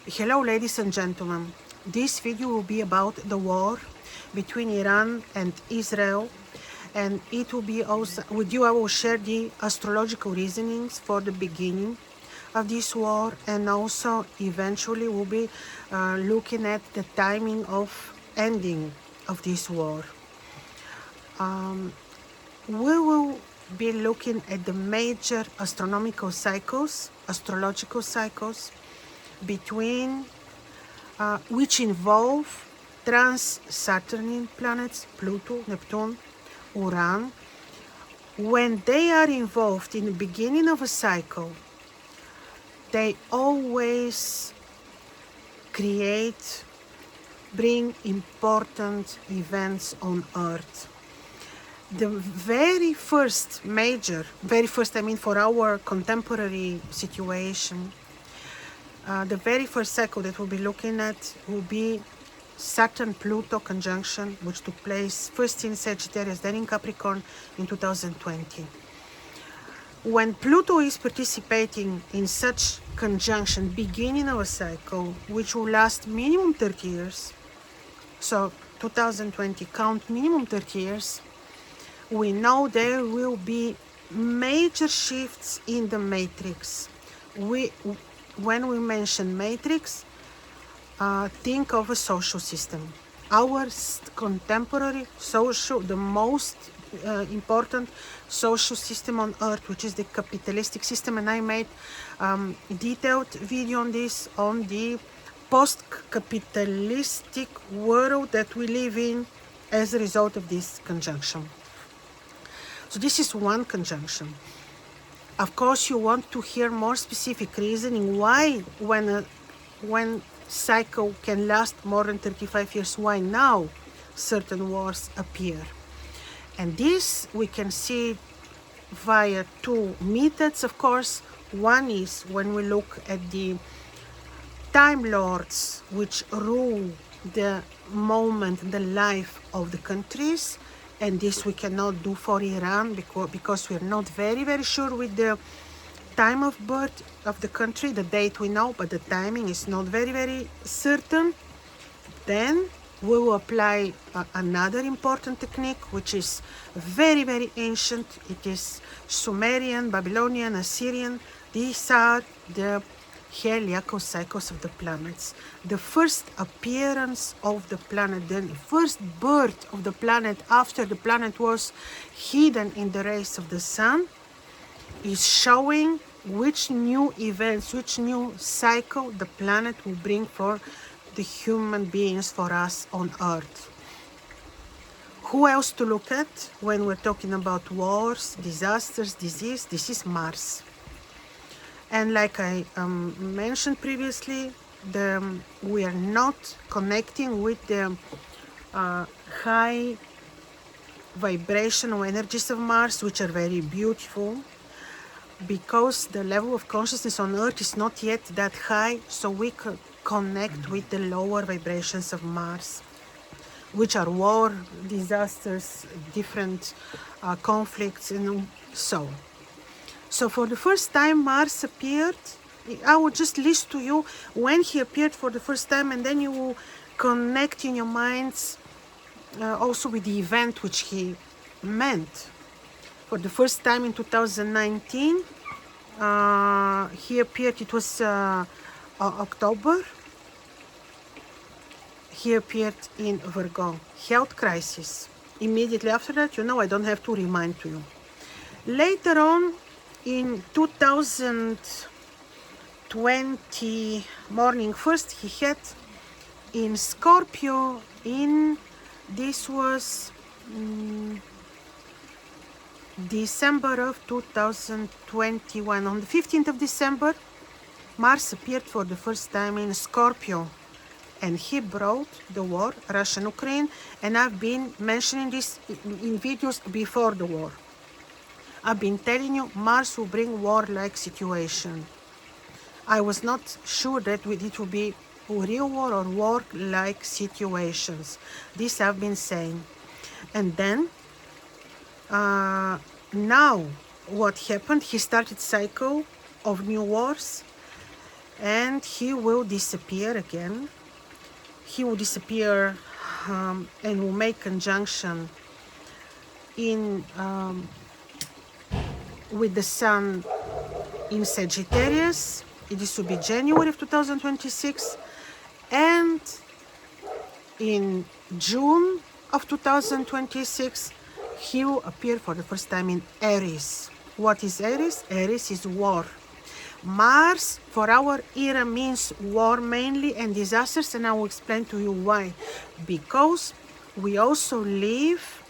Hello ladies and gentlemen, this video will be about the war between Iran and Israel, and it will be also with you. I will share the astrological reasonings for the beginning of this war, and also eventually we'll be looking at the timing of ending of this war. We will be looking at the major astronomical cycles, astrological cycles, between which involve trans-Saturnian planets, Pluto, Neptune, Uran. When they are involved in the beginning of a cycle, they always bring important events on Earth. The very first I mean for our contemporary situation, the very first cycle that we'll be looking at will be Saturn-Pluto conjunction, which took place first in Sagittarius, then in Capricorn in 2020. When Pluto is participating in such conjunction, beginning of a cycle, which will last minimum 30 years, so 2020 count minimum 30 years, we know there will be major shifts in the matrix. When we mention matrix, think of a social system. Our contemporary social, the most important social system on Earth, which is the capitalistic system, and I made detailed video on this, on the post-capitalistic world that we live in as a result of this conjunction. So this is one conjunction. Of course, you want to hear more specific reasoning why when cycle can last more than 35 years, why now certain wars appear. And this we can see via two methods, of course. One is when we look at the Time Lords which rule the moment, the life of the countries. And this we cannot do for Iran because we're not very sure with the time of birth of the country. The date we know, but the timing is not very certain. Then we will apply another important technique, which is very ancient. It is Sumerian, Babylonian, Assyrian. These are the heliacal cycles of the planets. The first appearance of the planet, the first birth of the planet after the planet was hidden in the rays of the sun, is showing which new events, which new cycle the planet will bring for the human beings, for us on Earth. Who else to look at when we're talking about wars, disasters, disease? This is Mars. And like I mentioned previously, we are not connecting with the high vibrational energies of Mars, which are very beautiful, because the level of consciousness on Earth is not yet that high, so we can connect with the lower vibrations of Mars, which are war, disasters, different conflicts, and so on. So for the first time Mars appeared. I will just list to you when he appeared for the first time, and then you will connect in your minds also with the event which he meant. For the first time in 2019, he appeared, it was October. He appeared in Virgo, health crisis. Immediately after that, I don't have to remind to you. Later on, in 2020 morning, first he had in Scorpio, this was December of 2021. On the 15th of December, Mars appeared for the first time in Scorpio, and he brought the war, Russia-Ukraine, and I've been mentioning this in videos before the war. I've been telling you Mars will bring war-like situation. I was not sure that it will be real war or war-like situations. This I've been saying. And then, now what happened? He started cycle of new wars, and he will disappear again. He will disappear and will make conjunction in with the Sun in Sagittarius. This will be January of 2026, and in June of 2026 he will appear for the first time in Aries. What is Aries? Aries is war. Mars for our era means war mainly and disasters, and I will explain to you why. Because we also live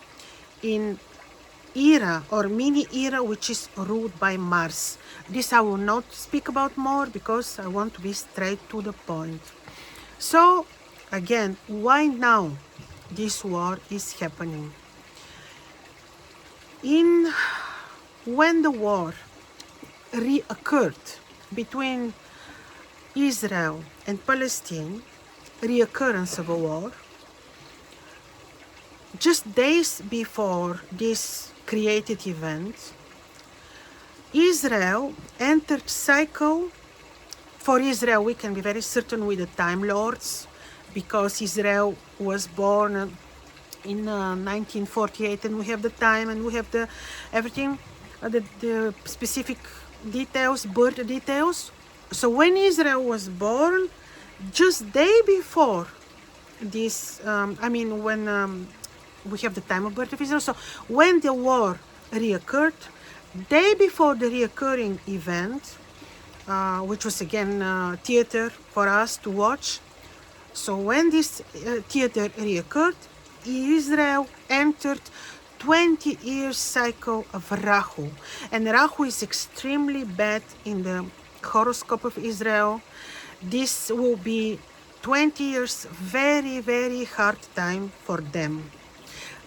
in era or mini era which is ruled by Mars. This I will not speak about more because I want to be straight to the point. So again, why now this war is happening? When the war reoccurred between Israel and Palestine, reoccurrence of a war, just days before this created event, Israel entered cycle. For Israel, we can be very certain with the Time Lords, because Israel was born in 1948, and we have the time and we have the everything, the specific details, birth details. So when Israel was born, just day before this, when we have the time of birth of Israel. So when the war reoccurred, day before the reoccurring event, which was again theater for us to watch. So when this theater reoccurred, Israel entered 20 years cycle of Rahu, and Rahu is extremely bad in the horoscope of Israel. This will be 20 years very, very hard time for them.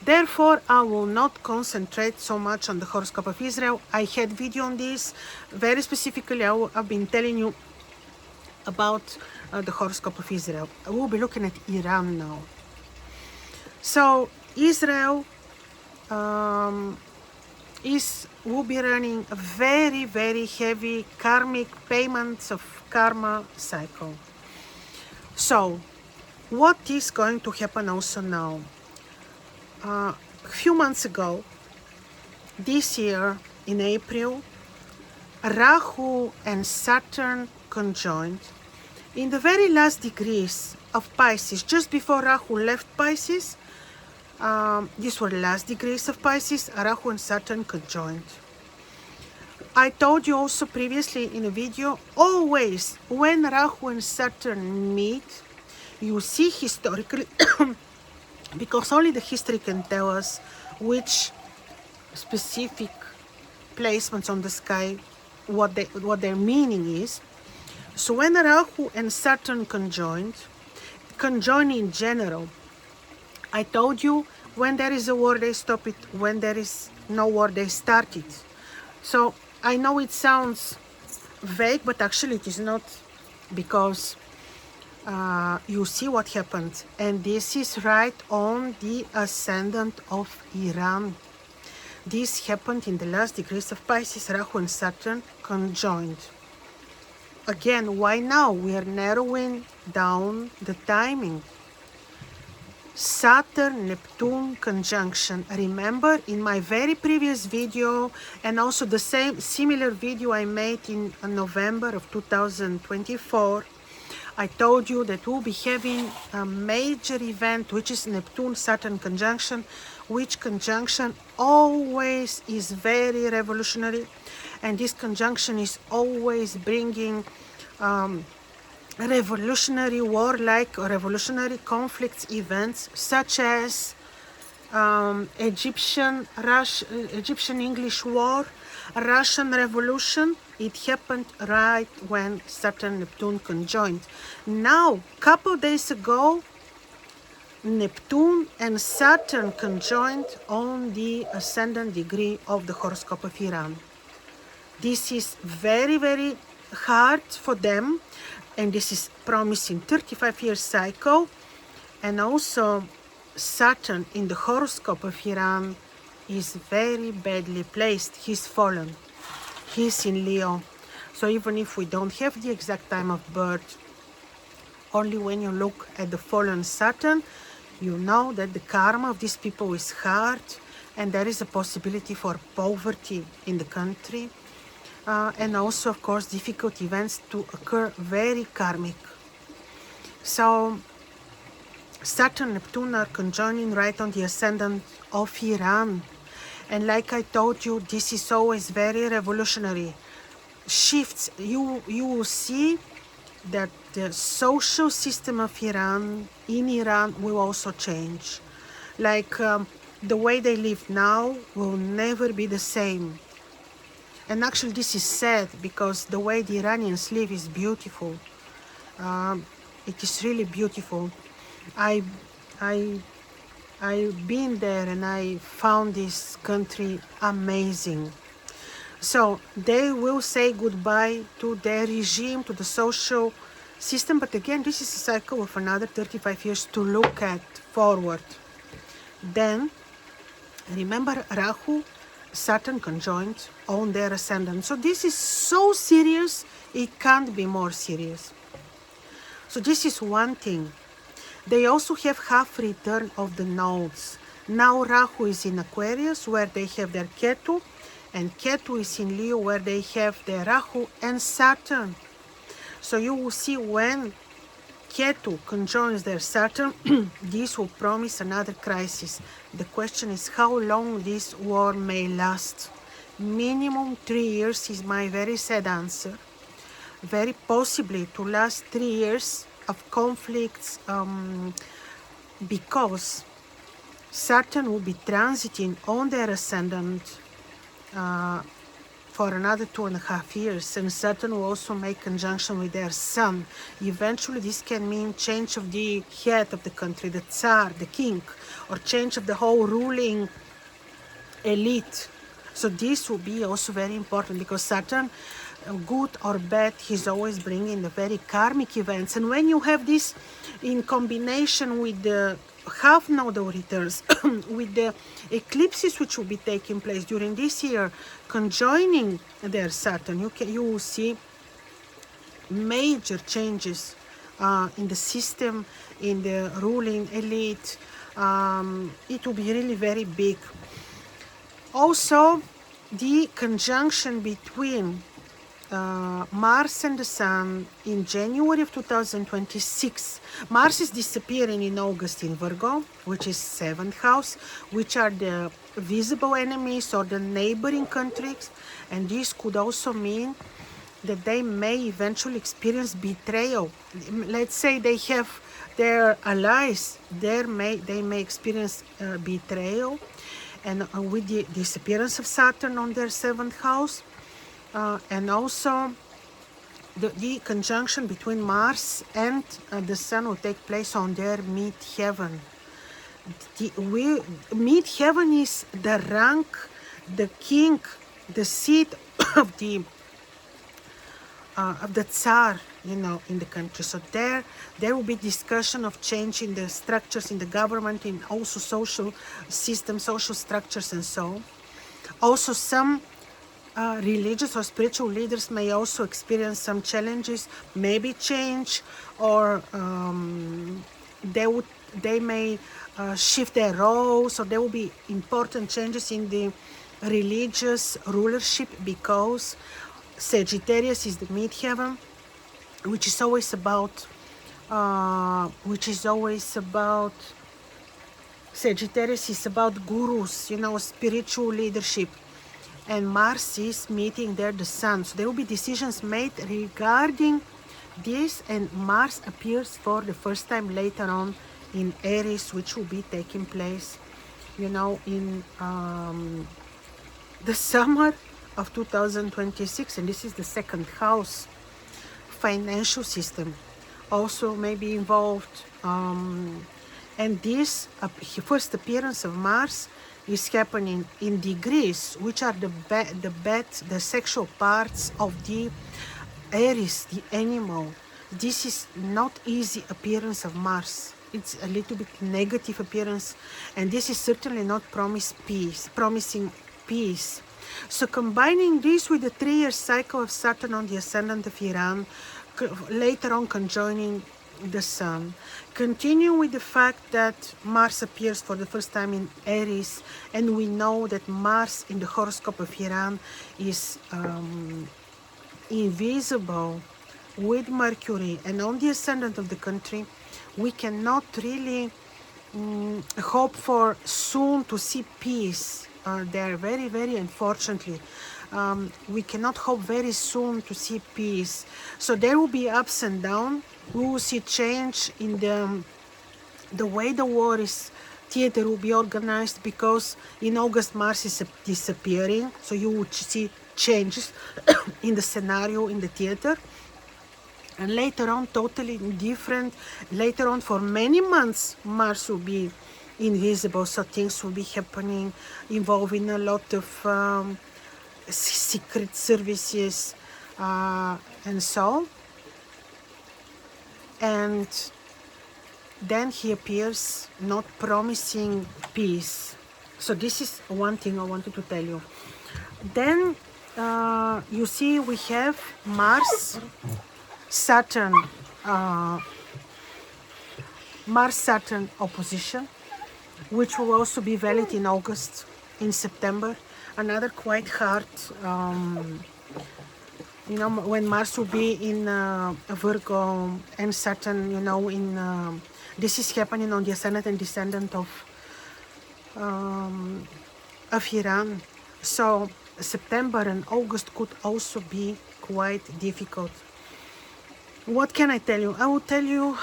Therefore, I will not concentrate so much on the horoscope of Israel. I had video on this. Very specifically, I've been telling you about the horoscope of Israel. I will be looking at Iran now. So Israel will be running a very, very heavy karmic payments of karma cycle. So what is going to happen also now? A few months ago, this year in April, Rahu and Saturn conjoined in the very last degrees of Pisces, just before Rahu left Pisces. These were the last degrees of Pisces. Rahu and Saturn conjoined. I told you also previously in a video, always when Rahu and Saturn meet, you see historically, because only the history can tell us which specific placements on the sky, what their meaning is. So when Rahu and Saturn conjoin in general, I told you when there is a war they stop it, when there is no war they start it. So I know it sounds vague, but actually it is not, because you see what happened, and this is right on the ascendant of Iran. This happened in the last degrees of Pisces. Rahu and Saturn conjoined. Again, why now? We are narrowing down the timing. Saturn-Neptune conjunction. Remember in my very previous video, and also the similar video I made in November of 2024, I told you that we'll be having a major event, which is Neptune-Saturn conjunction, which conjunction always is very revolutionary, and this conjunction is always bringing revolutionary war-like or revolutionary conflicts events, such as Egyptian-English War, Russian Revolution. It happened right when Saturn-Neptune conjoined. Now, couple days ago, Neptune and Saturn conjoined on the ascendant degree of the horoscope of Iran. This is very, very hard for them, and this is promising 35-year cycle. And also Saturn in the horoscope of Iran is very badly placed. He's fallen. He's in Leo. So even if we don't have the exact time of birth, only when you look at the fallen Saturn, you know that the karma of these people is hard, and there is a possibility for poverty in the country. And also, of course, difficult events to occur, very karmic. So Saturn and Neptune are conjoining right on the ascendant of Iran. And like I told you, this is always very revolutionary. Shifts, you will see that the social system of Iran, in Iran, will also change. Like the way they live now will never be the same. And actually this is sad, because the way the Iranians live is beautiful. It is really beautiful. I've been there and I found this country amazing. So they will say goodbye to their regime, to the social system. But again, this is a cycle of another 35 years to look at forward. Then, remember, Rahu, Saturn conjoined on their ascendant. So this is so serious, it can't be more serious. So this is one thing. They also have half return of the nodes. Now Rahu is in Aquarius, where they have their Ketu, and Ketu is in Leo, where they have their Rahu and Saturn. So you will see when Ketu conjoins their Saturn, this will promise another crisis. The question is how long this war may last. Minimum 3 years is my very sad answer. Very possibly to last 3 years of conflicts, because Saturn will be transiting on their ascendant for another 2.5 years, and Saturn will also make conjunction with their Sun. Eventually this can mean change of the head of the country, the Tsar, the king, or change of the whole ruling elite. So this will be also very important, because Saturn, good or bad, he's always bringing the very karmic events. And when you have this in combination with the half nodal returns, with the eclipses which will be taking place during this year, conjoining their Saturn, you will see major changes in the system, in the ruling elite. It will be really very big. Also, the conjunction between Mars and the Sun in January of 2026. Mars is disappearing in August in Virgo, which is 7th house, which are the visible enemies or the neighboring countries. And this could also mean that they may eventually experience betrayal. Let's say they have their allies, they may experience betrayal. And with the disappearance of Saturn on their 7th house, and also the conjunction between Mars and the Sun will take place on their mid-heaven. Mid-heaven is the rank, the king, the seat of the Tsar, in the country. So there will be discussion of changing the structures in the government, in also social systems, social structures, and so. Also, some religious or spiritual leaders may also experience some challenges, maybe change, or they may shift their roles, or there will be important changes in the religious rulership, because Sagittarius is the midheaven, which is always about Sagittarius is about gurus, spiritual leadership. And Mars is meeting there the Sun. So there will be decisions made regarding this, and Mars appears for the first time later on in Aries, which will be taking place, in the summer of 2026. And this is the 2nd house. Financial system also may be involved. And this first appearance of Mars is happening in degrees, which are the sexual parts of the Aries, the animal. This is not easy appearance of Mars. It's a little bit negative appearance, and this is certainly not promising peace. So combining this with the 3-year cycle of Saturn on the ascendant of Iran, later on conjoining the Sun. Continue with the fact that Mars appears for the first time in Aries, and we know that Mars in the horoscope of Iran is invisible with Mercury, and on the ascendant of the country, we cannot really hope for soon to see peace there. Very, very unfortunately. We cannot hope very soon to see peace. So there will be ups and downs. We will see change in the way the war is theater will be organized, because in August Mars is disappearing. So you will see changes in the scenario in the theater. And later on, totally different. Later on, for many months, Mars will be invisible. So things will be happening involving a lot of secret services and so. And then he appears not promising peace. So this is one thing I wanted to tell you. Then you see we have Mars, Saturn, Mars-Saturn opposition, which will also be valid in August, in September. Another quite hard, you know, when Mars will be in Virgo and Saturn, you know, in this is happening on the ascendant and descendant of Iran. So September and August could also be quite difficult. What can I tell you? I will tell you,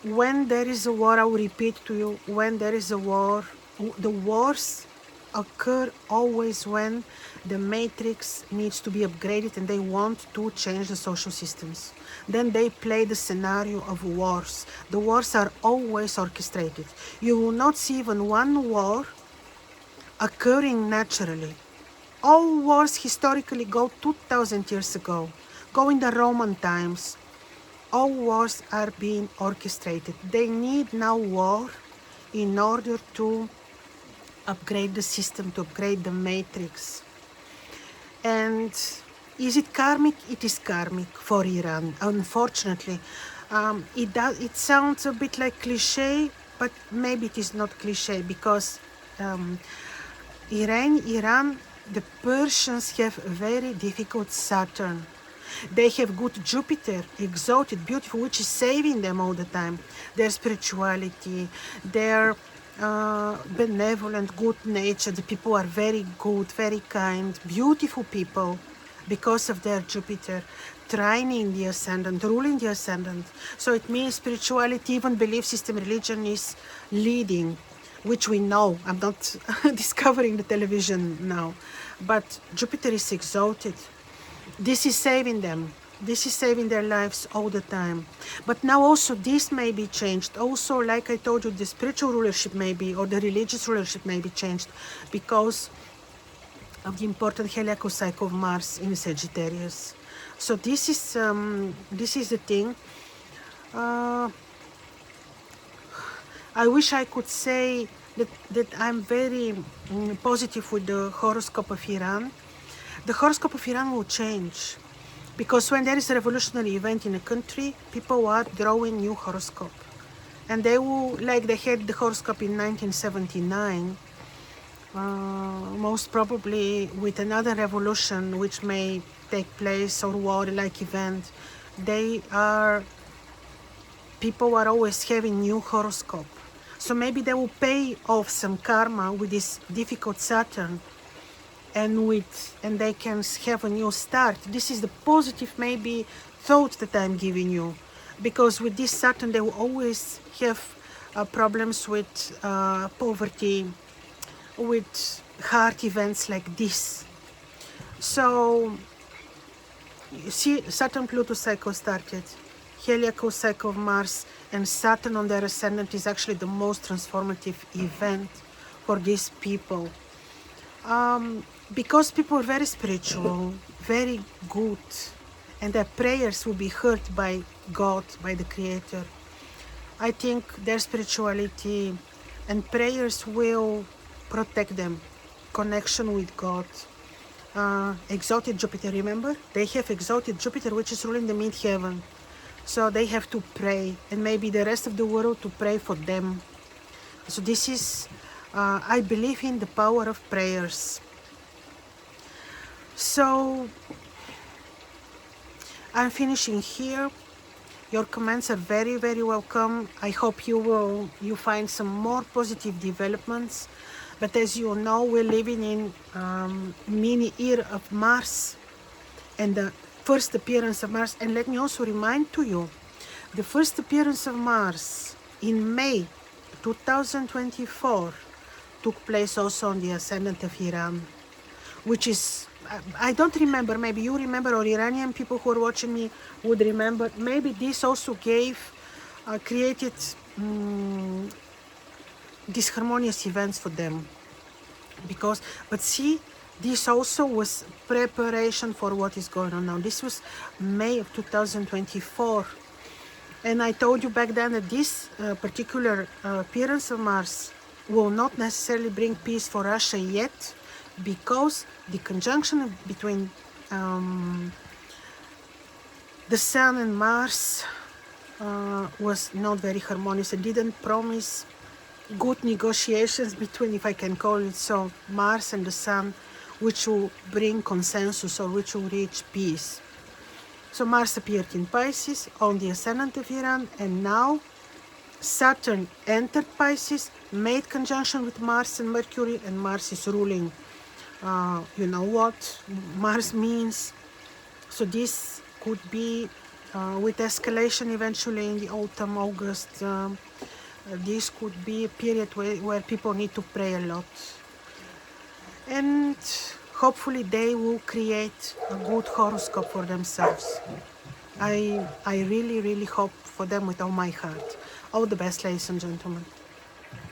when there is a war, I will repeat to you, when there is a war, the wars occur always when the matrix needs to be upgraded and they want to change the social systems. Then they play the scenario of wars. The wars are always orchestrated. You will not see even one war occurring naturally. All wars historically go 2000 years ago, go in the Roman times. All wars are being orchestrated. They need now war in order to upgrade the system, to upgrade the matrix. And is it karmic? It is karmic for Iran, unfortunately. It sounds a bit like cliche, but maybe it is not cliche, because Iran, the Persians have a very difficult Saturn. They have good Jupiter, exalted, beautiful, which is saving them all the time. Their spirituality, their benevolent, good nature. The people are very good, very kind, beautiful people because of their Jupiter trining the ascendant, ruling the ascendant. So it means spirituality, even belief system, religion is leading, which we know. I'm not discovering the television now, but Jupiter is exalted. This is saving them. This is saving their lives all the time. But now also this may be changed. Also, like I told you, the spiritual rulership may be, or the religious rulership may be changed because of the important heliacal cycle of Mars in Sagittarius. So this is the thing. I wish I could say that I'm very positive with the horoscope of Iran. The horoscope of Iran will change, because when there is a revolutionary event in a country, people are drawing new horoscope. And they will, like they had the horoscope in 1979, most probably with another revolution which may take place, or war-like event, people are always having new horoscope. So maybe they will pay off some karma with this difficult Saturn, and they can have a new start. This is the positive maybe thought that I'm giving you, because with this Saturn they will always have problems with poverty, with hard events like this. So you see, Saturn-Pluto cycle started, heliacal cycle of Mars and Saturn on their ascendant is actually the most transformative event for these people. Because people are very spiritual, very good, and their prayers will be heard by God, by the Creator. I think their spirituality and prayers will protect them, connection with God. Exalted Jupiter, remember? They have exalted Jupiter, which is ruling the mid-heaven. So they have to pray, and maybe the rest of the world to pray for them. So this is, I believe in the power of prayers. So I'm finishing here. Your comments are very, very welcome. I hope you find some more positive developments. But as you know, we're living in mini year of Mars and the first appearance of Mars. And let me also remind to you, the first appearance of Mars in May 2024 took place also on the ascendant of Iran, which is, I don't remember, maybe you remember, or Iranian people who are watching me would remember, maybe this also created disharmonious events for them. But see, this also was preparation for what is going on now. This was May of 2024. And I told you back then that this particular appearance of Mars will not necessarily bring peace for Russia yet, because the conjunction between the Sun and Mars was not very harmonious. It didn't promise good negotiations between, if I can call it so, Mars and the Sun, which will bring consensus or which will reach peace. So Mars appeared in Pisces on the ascendant of Iran, and now Saturn entered Pisces, made conjunction with Mars and Mercury, and Mars is ruling. You know what Mars means. So this could be with escalation eventually in the autumn, August. This could be a period where people need to pray a lot. And hopefully they will create a good horoscope for themselves. I really, really hope for them with all my heart. All the best, ladies and gentlemen.